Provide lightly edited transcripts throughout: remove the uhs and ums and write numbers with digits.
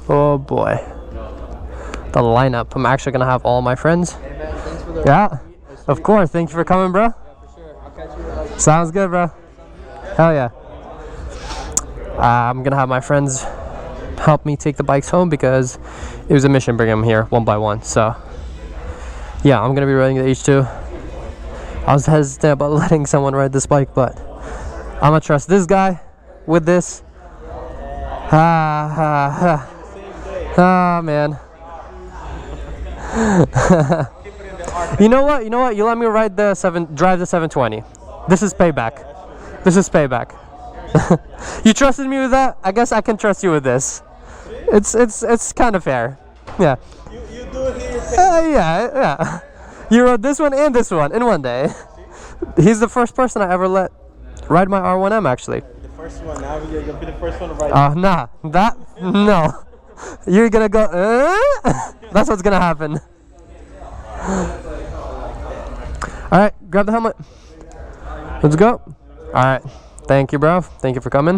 Oh boy. The lineup. I'm actually gonna have all my friends. Hey man, thanks for the Yeah, of course. Thank you for coming, bro. Yeah, for sure. I'll catch you later. Sounds good, bro. Hell yeah. I'm gonna have my friends help me take the bikes home because it was a mission bringing them here one by one. So yeah, I'm gonna be riding the H2. I was hesitant about letting someone ride this bike, but I'm gonna trust this guy with this. Ah, man. You know what? You let me ride drive the 720. This is payback. This is payback. You trusted me with that. I guess I can trust you with this. It's kind of fair. Yeah. You do it here. Yeah. You rode this one and this one in one day. He's the first person I ever let ride my R1M, actually. The first one. Now you're gonna be the first one to ride. No. You're gonna go. That's what's gonna happen. All right, grab the helmet. Let's go. All right. Thank you, bro. Thank you for coming.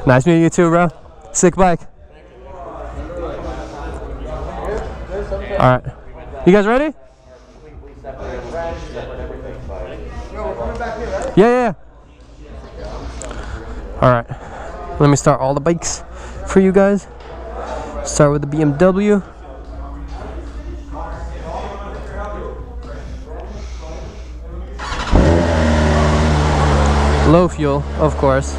Nice meeting you too, bro. Sick bike. All right. You guys ready? Yeah. All right. Let me start all the bikes for you guys. Start with the BMW. Low fuel, of course.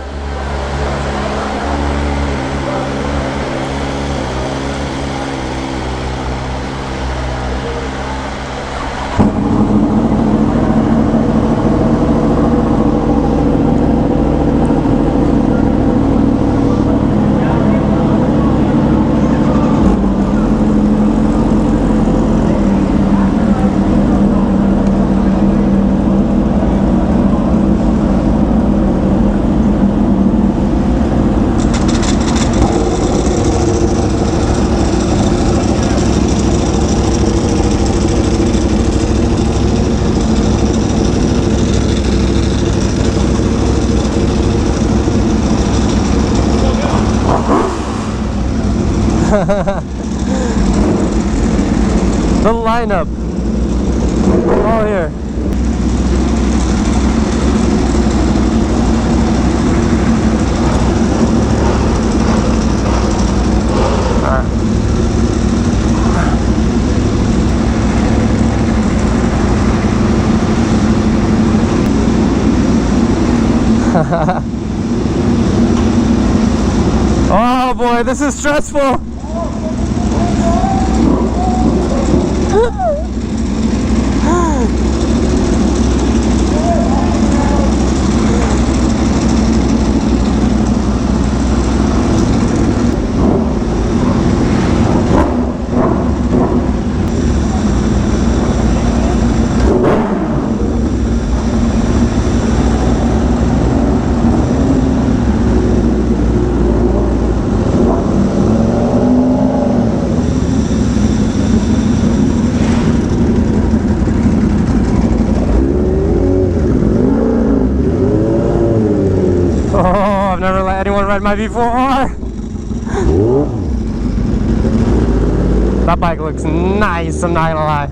The lineup. All here. Oh boy, this is stressful. I've never let anyone ride my V4R. That bike looks nice, I'm not gonna lie.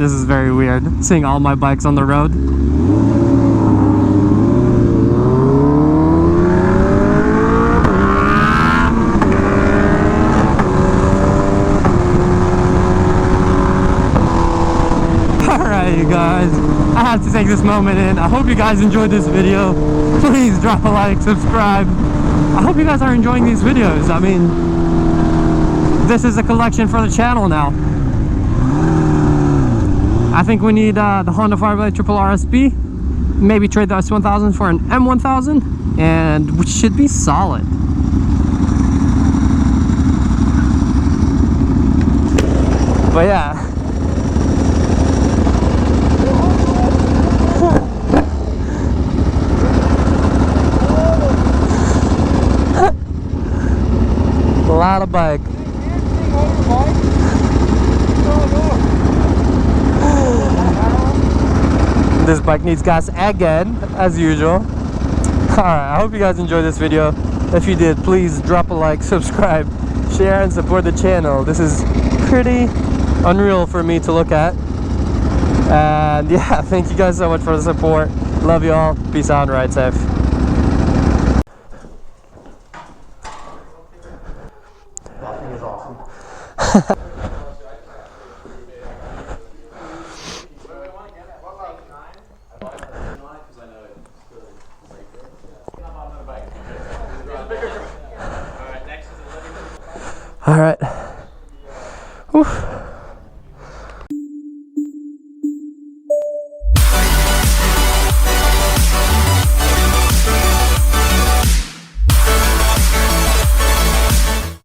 This is very weird, seeing all my bikes on the road. Alright, you guys, I have to take this moment in. I hope you guys enjoyed this video. Please drop a like, subscribe. I hope you guys are enjoying these videos. I mean, this is a collection for the channel now. I think we need the Honda Fireblade Triple RSB. Maybe trade the S1000 for an M1000, and which should be solid. But yeah. A lot of bike. This bike needs gas again, as usual. Alright, I hope you guys enjoyed this video. If you did, please drop a like, subscribe, share, and support the channel. This is pretty unreal for me to look at. And yeah, thank you guys so much for the support. Love you all. Peace out and ride safe. Vlogging is awesome. All right. Whew.